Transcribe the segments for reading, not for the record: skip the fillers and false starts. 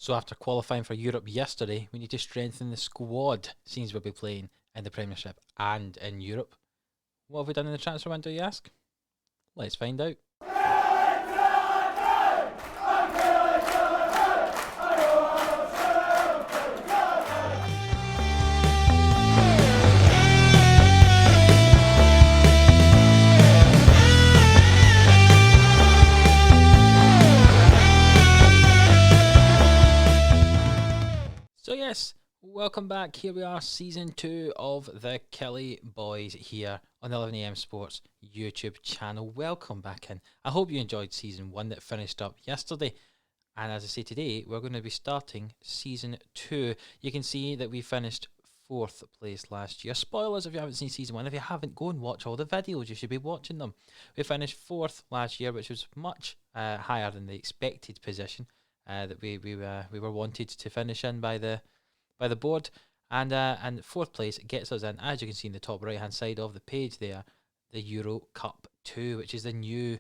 So after qualifying for Europe yesterday, we need to strengthen the squad, since we'll be playing in the Premiership and in Europe. What have we done in the transfer window, you ask? Let's find out. So yes, welcome back. Here we are, Season 2 of the Killie Boys here on the 11am Sports YouTube channel. Welcome back in. I hope you enjoyed Season 1 that finished up yesterday. And as I say today, we're going to be starting Season 2. You can see that we finished 4th place last year. Spoilers if you haven't seen Season 1. If you haven't, go and watch all the videos. You should be watching them. We finished 4th last year, which was much higher than the expected position that we were wanted to finish in by the board, and 4th place gets us in, as you can see in the top right hand side of the page there, the Euro Cup 2, which is the new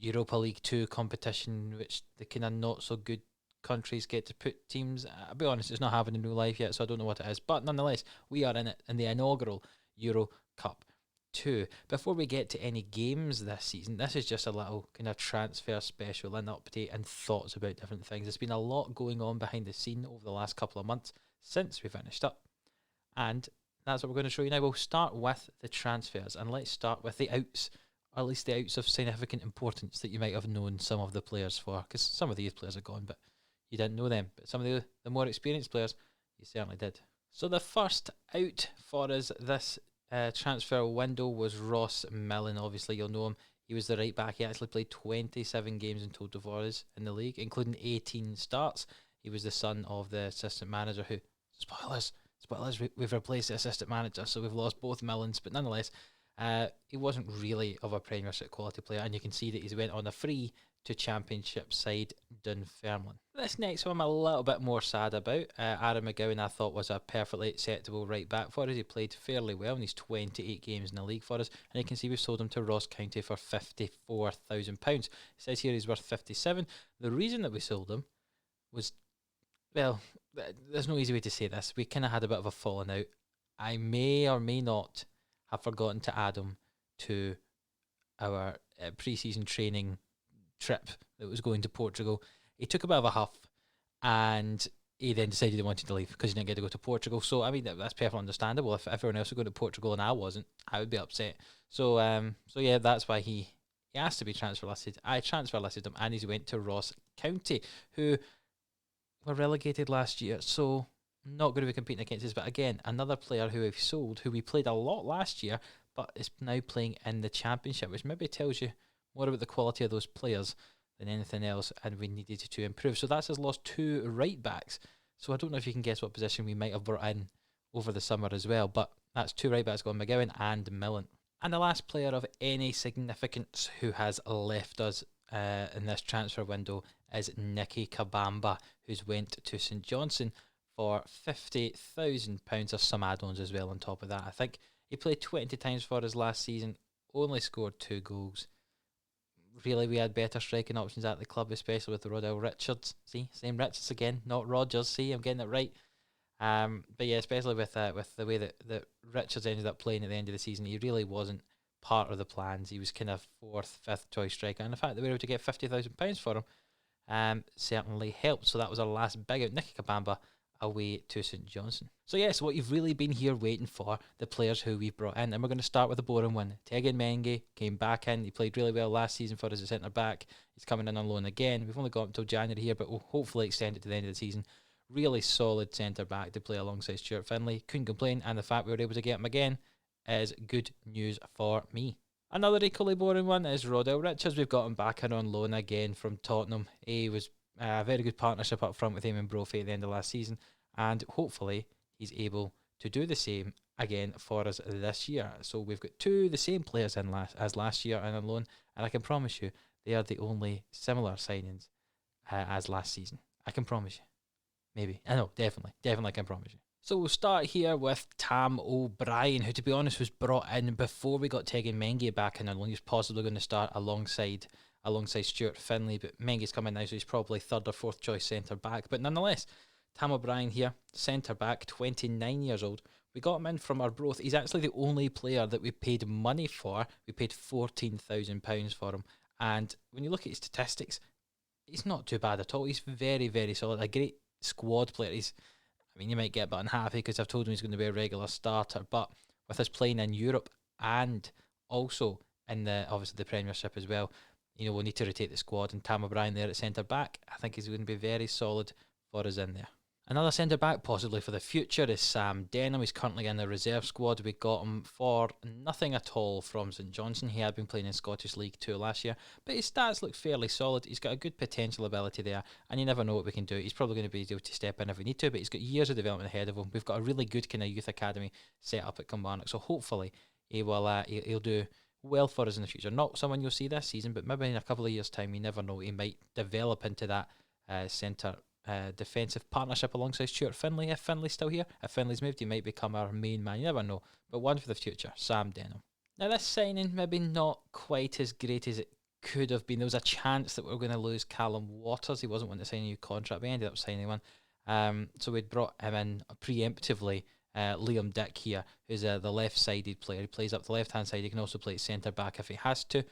Europa League 2 competition, which the kind of not so good countries get to put teams. I'll be honest, it's not having a new life yet, so I don't know what it is, but nonetheless, we are in it in the inaugural Euro Cup 2. Before we get to any games this season, this is just a little kind of transfer special and update and thoughts about different things. There's been a lot going on behind the scene over the last couple of months since we finished up, and that's what we're going to show you now. We'll start with the transfers, and let's start with the outs, or at least the outs of significant importance that you might have known some of the players for, because some of these players are gone but you didn't know them, but some of the more experienced players you certainly did. So the first out for us this transfer window was Ross Millen. Obviously you'll know him. He was the right back. He actually played 27 games in total for us in the league, including 18 starts. He was the son of the assistant manager who, spoilers, we've replaced the assistant manager, so we've lost both Millens, but nonetheless, he wasn't really of a Premiership quality player, and you can see that he went on a free to Championship side Dunfermline. This next one I'm a little bit more sad about. Aaron McGowan I thought was a perfectly acceptable right back for us. He played fairly well in his 28 games in the league for us, and you can see we sold him to Ross County for £54,000. It says here he's worth 57. The reason that we sold him was, well, there's no easy way to say this. We kind of had a bit of a falling out. I may or may not have forgotten to add him to our pre-season training trip that was going to Portugal. He took a bit of a huff, and he then decided he wanted to leave because he didn't get to go to Portugal. So I mean, that's perfectly understandable. If everyone else was going to Portugal and I wasn't, I would be upset. So yeah, that's why he asked to be transfer listed. I transfer listed him, and he went to Ross County, who were relegated last year, so not going to be competing against us. But again, another player who we've sold, who we played a lot last year, but is now playing in the Championship, which maybe tells you more about the quality of those players than anything else, and we needed to improve. So that's us lost 2 right backs. So I don't know if you can guess what position we might have brought in over the summer as well, but that's 2 right backs gone, McGowan and Millen. And the last player of any significance who has left us in this transfer window is Nicky Kabamba, who's went to St Johnstone for £50,000 or some add-ons as well on top of that. I think he played 20 times for us last season, only scored 2 goals. Really, we had better striking options at the club, especially with Rodell Richards. See, same Richards again, not Rogers. See, I'm getting it right. But yeah, especially with the way that Richards ended up playing at the end of the season, he really wasn't part of the plans. He was kind of 4th, 5th choice striker, and the fact that we were able to get £50,000 for him certainly helped. So that was our last big out, Nicky Kabamba, away to St Johnstone. So yes, what you've really been here waiting for, the players who we've brought in, and we're going to start with the boring one. Tegan Menge came back in. He played really well last season for us as a centre back. He's coming in on loan again. We've only got until January here, but we'll hopefully extend it to the end of the season. Really solid centre back to play alongside Stuart Finlay. Couldn't complain, and the fact we were able to get him again is good news for me. Another equally boring one is Rodell Richards. We've got him back in on loan again from Tottenham. He was a very good partnership up front with him and Brophy at the end of last season, and hopefully he's able to do the same again for us this year. So we've got 2 the same players in as last year and on loan, and I can promise you they are the only similar signings as last season. I can promise you. Maybe. I know, definitely I can promise you. So we'll start here with Tam O'Brien, who to be honest was brought in before we got Tegan Menge back in on loan. He was possibly going to start alongside alongside Stuart Finlay, but Mengi's coming now, so he's probably third or fourth choice centre back. But nonetheless, Tam O'Brien here, centre back, 29 years old. We got him in from Arbroath. He's actually the only player that we paid money for. We paid £14,000 for him. And when you look at his statistics, he's not too bad at all. He's very, very solid. A great squad player. You might get a bit unhappy because I've told him he's going to be a regular starter, but with us playing in Europe and also in obviously the Premiership as well, we'll need to rotate the squad. And Tam O'Brien there at centre back, I think he's going to be very solid for us in there. Another centre back, possibly for the future, is Sam Denham. He's currently in the reserve squad. We got him for nothing at all from St Johnstone. He had been playing in Scottish League 2 last year, but his stats look fairly solid. He's got a good potential ability there, and you never know what we can do. He's probably going to be able to step in if we need to, but he's got years of development ahead of him. We've got a really good kind of youth academy set up at Kilmarnock, so hopefully he'll do well for us in the future. Not someone you'll see this season, but maybe in a couple of years' time, you never know. He might develop into that centre defensive partnership alongside Stuart Finlay. If Finlay's still here, if Finlay's moved, he might become our main man. You never know. But one for the future, Sam Denham. Now this signing, maybe not quite as great as it could have been. There was a chance that we were going to lose Callum Waters. He wasn't wanting to sign a new contract. We ended up signing one. So we'd brought him in preemptively. Liam Dick here, who's the left-sided player. He plays up the left-hand side. He can also play centre back if he has to.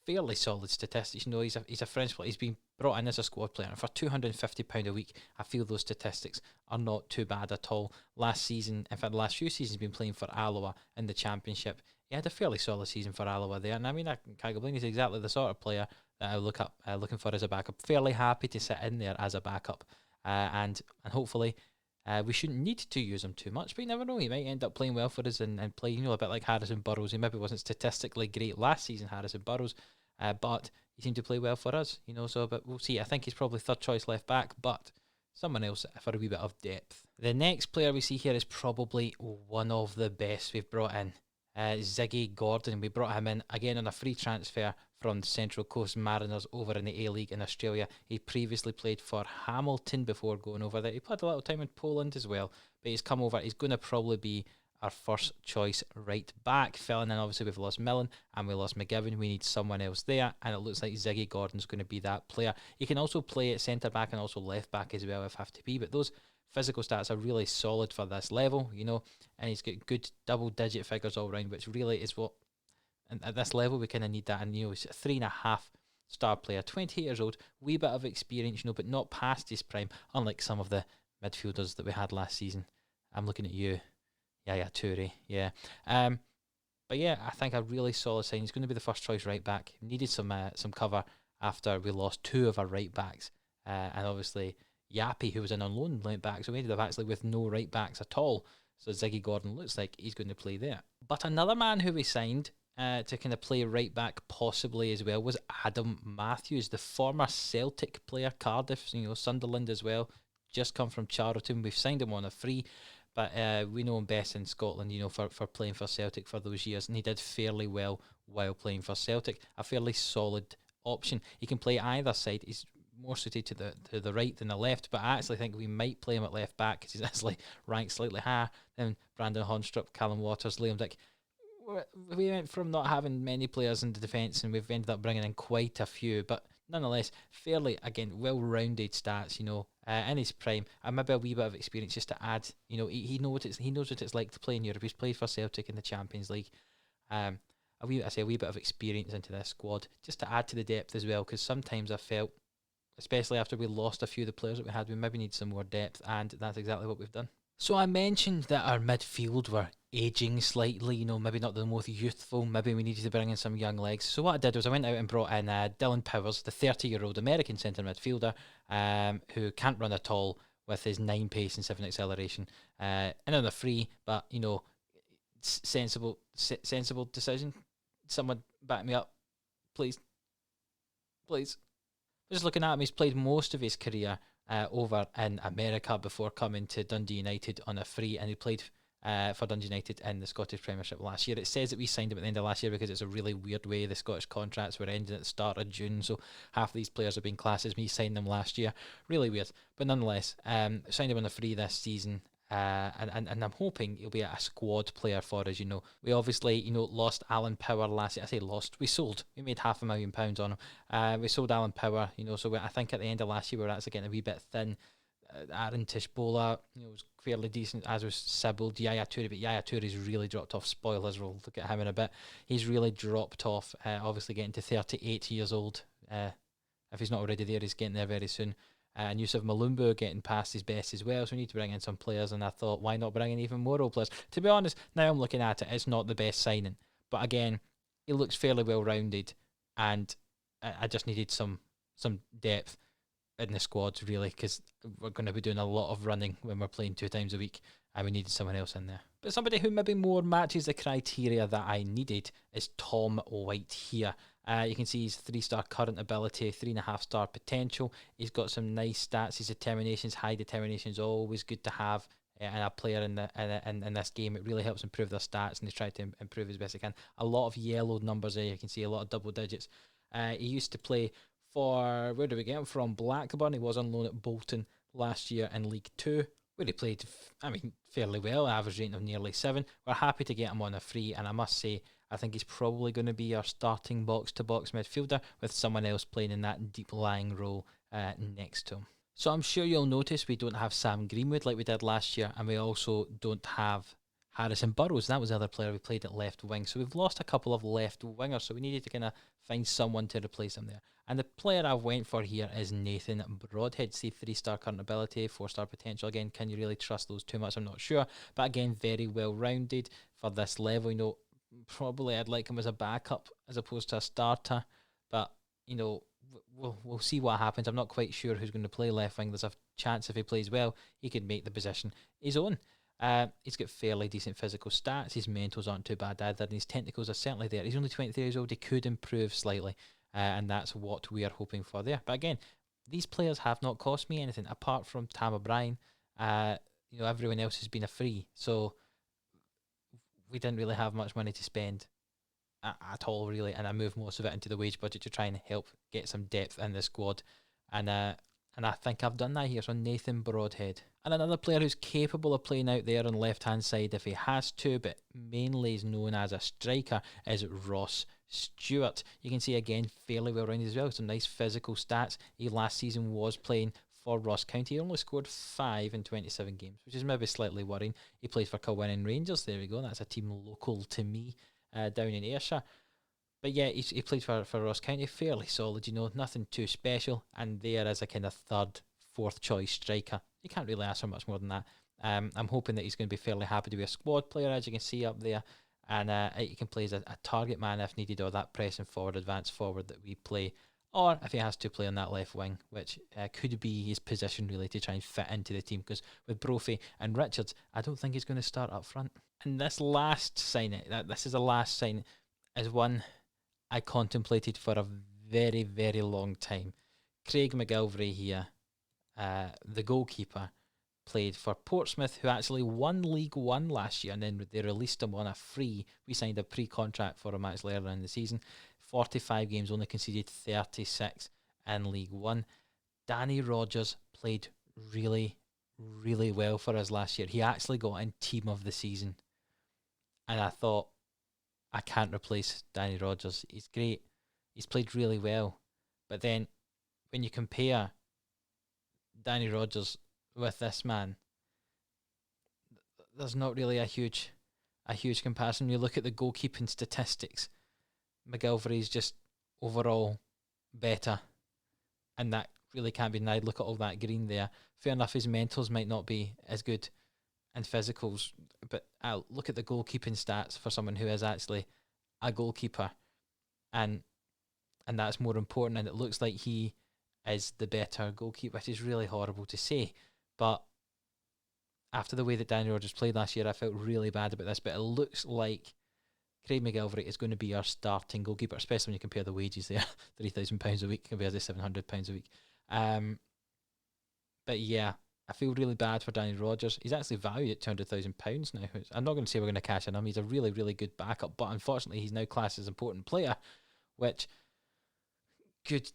Fairly solid statistics. He's a French player. He's been brought in as a squad player, and for £250 a week, I feel those statistics are not too bad at all. Last season, in fact, the last few seasons, he's been playing for Alloa in the Championship. He had a fairly solid season for Alloa there, and I can't complain. He's exactly the sort of player that I look up looking for as a backup. Fairly happy to sit in there as a backup, and hopefully. We shouldn't need to use him too much, but you never know. He might end up playing well for us and play, a bit like Harrison Burrows. He maybe wasn't statistically great last season, Harrison Burrows, but he seemed to play well for us, but we'll see. I think he's probably third choice left back, but someone else for a wee bit of depth. The next player we see here is probably one of the best we've brought in. Ziggy Gordon. We brought him in again on a free transfer from the Central Coast Mariners over in the A-League in Australia. He previously played for Hamilton before going over there. He played a little time in Poland as well, but he's come over. He's going to probably be our first choice right back. Filling in, obviously, we've lost Millen and we lost McGivern. We need someone else there, and it looks like Ziggy Gordon's going to be that player. He can also play at centre back and also left back as well if have to be, but those physical stats are really solid for this level, and he's got good double-digit figures all round, which really is what, and at this level, we kind of need that. And, he's a 3.5 star player, 28 years old, wee bit of experience, but not past his prime, unlike some of the midfielders that we had last season. I'm looking at you. Yeah, Toure, yeah. But yeah, I think a really solid sign. He's going to be the first choice right back. Needed some cover after we lost two of our right backs, and obviously Yappy, who was in on loan, went back, so we ended up actually with no right backs at all. So Ziggy Gordon looks like he's going to play there. But another man who we signed to kind of play right back possibly as well was Adam Matthews, the former Celtic player, Cardiff, Sunderland as well, just come from Charlton. We've signed him on a free, but we know him best in Scotland, for playing for Celtic for those years, and he did fairly well while playing for Celtic. A fairly solid option. He can play either side. He's more suited to the right than the left, but I actually think we might play him at left back because he's actually ranked slightly higher than Brandon Honstrup, Callum Waters, Liam Dick. We went from not having many players in the defence, and we've ended up bringing in quite a few, but nonetheless, fairly, again, well-rounded stats, in his prime, and maybe a wee bit of experience just to add. He knows what it's like to play in Europe. He's played for Celtic in the Champions League. A wee bit of experience into this squad, just to add to the depth as well, because sometimes I felt, especially after we lost a few of the players that we had, we maybe need some more depth, and that's exactly what we've done. So I mentioned that our midfield were ageing slightly, maybe not the most youthful, maybe we needed to bring in some young legs. So what I did was I went out and brought in Dylan Powers, the 30-year-old American centre midfielder, who can't run at all with his 9 pace and 7 acceleration. And on a free, but, sensible decision. Someone back me up, please. Just looking at him, he's played most of his career over in America before coming to Dundee United on a free, and he played for Dundee United in the Scottish Premiership last year. It says that we signed him at the end of last year because it's a really weird way the Scottish contracts were ending at the start of June, so half of these players have been classed as me signed them last year. Really weird, but nonetheless, signed him on a free this season. And I'm hoping he'll be a squad player for us. We obviously lost Alan Power last year. I say lost. We sold. We made £500,000 on him. We sold Alan Power. So I think at the end of last year we were actually getting a wee bit thin. Aaron Tishbola, was fairly decent, as was Sybil, Yaya Toure, but Yaya Toure's really dropped off. Spoilers, we'll look at him in a bit. He's really dropped off. Obviously getting to 38 years old. If he's not already there, he's getting there very soon. And Yusuf Malumbu getting past his best as well, so we need to bring in some players, and I thought, why not bring in even more role players? To be honest, now I'm looking at it, it's not the best signing, but again, he looks fairly well rounded, and I just needed some depth in the squad, really, because we're going to be doing a lot of running when we're playing 2 times a week, and we needed someone else in there. But somebody who maybe more matches the criteria that I needed is Tom White here. You can see his 3-star current ability, 3.5-star potential. He's got some nice stats. His determination's high. Determination is always good to have in a player in this game. It really helps improve their stats, and he's tried to improve as best he can. A lot of yellow numbers there. You can see a lot of double digits. He used to play for, where do we get him from? Blackburn. He was on loan at Bolton last year in League 2, where he played, fairly well, average rating of nearly 7. We're happy to get him on a free, and I must say, I think he's probably going to be our starting box-to-box midfielder, with someone else playing in that deep-lying role next to him. So I'm sure you'll notice we don't have Sam Greenwood like we did last year, and we also don't have Harrison Burrows. That was the other player we played at left wing. So we've lost a couple of left wingers, so we needed to kind of find someone to replace him there. And the player I went for here is Nathan Broadhead. See, 3-star current ability, 4-star potential. Again, can you really trust those too much? I'm not sure. But again, very well-rounded for this level. Probably I'd like him as a backup as opposed to a starter. But, we'll see what happens. I'm not quite sure who's going to play left wing. There's a chance if he plays well, he could make the position his own. He's got fairly decent physical stats. His mentals aren't too bad either, and his technicals are certainly there. He's only 23 years old. He could improve slightly, and that's what we are hoping for there. But again, these players have not cost me anything apart from Tam O'Brien. Everyone else has been a free, so we didn't really have much money to spend at all, really, and I moved most of it into the wage budget to try and help get some depth in the squad, and I think I've done that here. So Nathan Broadhead. And another player who's capable of playing out there on the left-hand side if he has to, but mainly is known as a striker, is Ross Stewart. You can see, again, fairly well-rounded as well. Some nice physical stats. He last season was playing for Ross County. He only scored 5 in 27 games, which is maybe slightly worrying. He plays for Kilwinning Rangers. There we go. That's a team local to me down in Ayrshire. But yeah, he played for Ross County, fairly solid, nothing too special. And there is a kind of third, fourth choice striker. You can't really ask for much more than that. I'm hoping that he's going to be fairly happy to be a squad player, as you can see up there. And he can play as a target man if needed, or that pressing forward, advance forward that we play. Or if he has to play on that left wing, which could be his position really to try and fit into the team. Because with Brophy and Richards, I don't think he's going to start up front. And this last signing, this is the last sign, is one I contemplated for a very, very long time. Craig McGilvray here, the goalkeeper, played for Portsmouth, who actually won League One last year, and then they released him on a free. We signed a pre-contract for him actually earlier in the season. 45 games, only conceded 36 in League One. Danny Rogers played really, really well for us last year. He actually got in Team of the Season. And I thought, I can't replace Danny Rogers. He's great. He's played really well. But then when you compare Danny Rogers with this man, there's not really a huge comparison. When you look at the goalkeeping statistics, McGilvray just overall better, and that really can't be denied. Look at all that green there. Fair enough, his mentals might not be as good and physicals, but I'll look at the goalkeeping stats for someone who is actually a goalkeeper, and that's more important, and it looks like he is the better goalkeeper, which is really horrible to say, but after the way that Danny Rogers played last year, I felt really bad about this, but it looks like Craig McGilvray is going to be our starting goalkeeper, especially when you compare the wages there, £3,000 a week compared to £700 a week. But yeah, I feel really bad for Danny Rogers. He's actually valued at £200,000 now. I'm not going to say we're going to cash in him. He's a really, really good backup, but unfortunately he's now classed as an important player, which could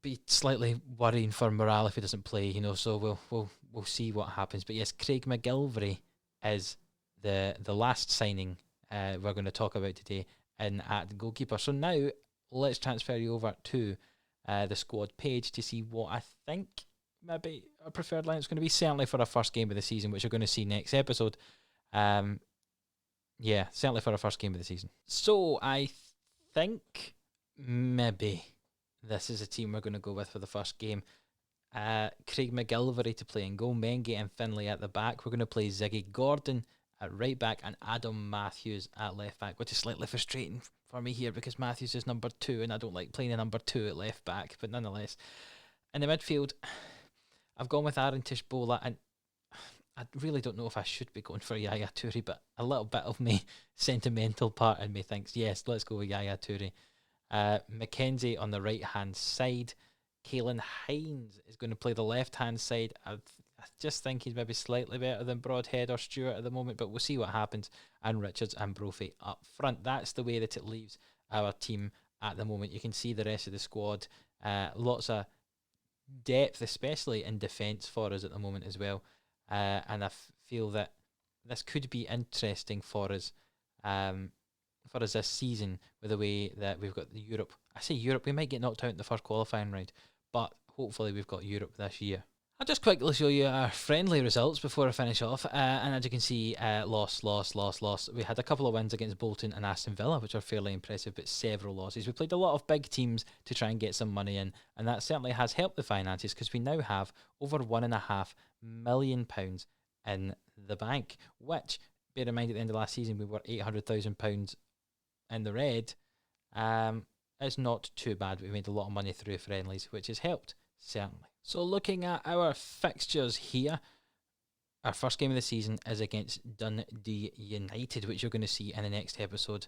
be slightly worrying for morale if he doesn't play, so we'll we'll see what happens. But yes, Craig McGilvery is the last signing we're going to talk about today in at goalkeeper. So now let's transfer you over to the squad page to see what I think maybe our preferred line is going to be, certainly for our first game of the season, which you're going to see next episode. Yeah, certainly for our first game of the season. So I think maybe this is a team we're going to go with for the first game. Craig McGilvery to play in goal, Mengi and Finlay at the back. We're going to play Ziggy Gordon at right back and Adam Matthews at left back, which is slightly frustrating for me here because Matthews is number 2 and I don't like playing a number 2 at left back, but nonetheless. In the midfield, I've gone with Aaron Tishbola, and I really don't know if I should be going for Yaya Toure, but a little bit of me sentimental part in me thinks, yes, let's go with Yaya Toure. Mackenzie on the right-hand side. Caelan Hines is going to play the left-hand side. I just think he's maybe slightly better than Broadhead or Stewart at the moment, but we'll see what happens. And Richards and Brophy up front. That's the way that it leaves our team at the moment. You can see the rest of the squad. Lots of depth, especially in defence for us at the moment as well. And I feel that this could be interesting for us this season with the way that we've got the Europe. I say Europe, we might get knocked out in the first qualifying round, but hopefully we've got Europe this year. I'll just quickly show you our friendly results before I finish off. And as you can see, loss. We had a couple of wins against Bolton and Aston Villa, which are fairly impressive, but several losses. We played a lot of big teams to try and get some money in, and that certainly has helped the finances because we now have over £1.5 million in the bank, which, bear in mind, at the end of last season, we were £800,000 in the red. It's not too bad. We made a lot of money through friendlies, which has helped, certainly. So looking at our fixtures here, our first game of the season is against Dundee United, which you're going to see in the next episode,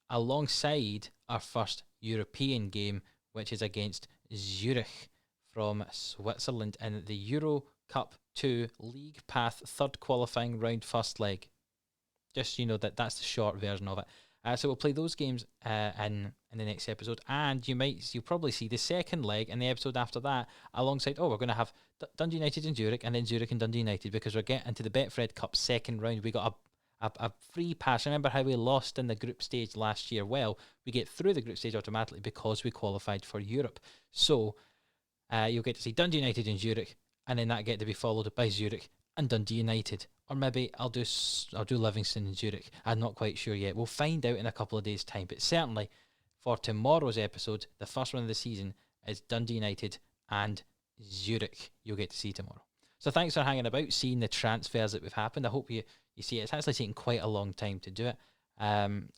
alongside our first European game, which is against Zurich from Switzerland in the Euro Cup 2 League Path third qualifying round first leg. Just so you know that's the short version of it. So we'll play those games in the next episode, and you'll probably see the second leg in the episode after that alongside. We're going to have Dundee United and Zurich, and then Zurich and Dundee United, because we're getting to the Betfred Cup second round. We got a free pass. Remember how we lost in the group stage last year? Well, we get through the group stage automatically because we qualified for Europe. So you'll get to see Dundee United and Zurich, and then that get to be followed by Zurich and Dundee United. Or maybe I'll do Livingston and Zurich. I'm not quite sure yet. We'll find out in a couple of days' time. But certainly for tomorrow's episode, the first one of the season is Dundee United and Zurich. You'll get to see tomorrow. So thanks for hanging about, seeing the transfers that we've happened. I hope you see it. It's actually taken quite a long time to do it.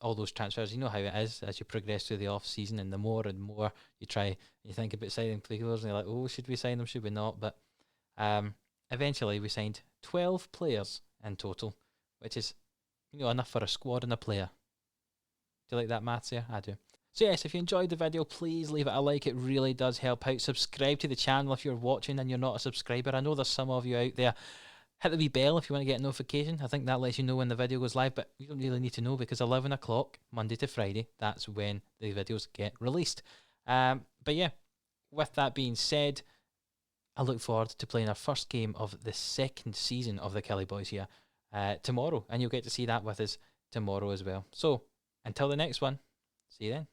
All those transfers, you know how it is as you progress through the off season, and the more and more you try, you think about signing players, and you're like, oh, should we sign them? Should we not? But eventually we signed 12 players in total, which is enough for a squad and a player. Do you like that maths there? I do. So yes, if you enjoyed the video, please leave it a like. It really does help out. Subscribe to the channel if you're watching and you're not a subscriber. I know there's some of you out there. Hit the wee bell if you want to get a notification. I think that lets you know when the video goes live, but you don't really need to know because 11 o'clock, Monday to Friday, that's when the videos get released. But yeah, with that being said, I look forward to playing our first game of the second season of the Killie Boys here tomorrow, and you'll get to see that with us tomorrow as well. So, until the next one, see you then.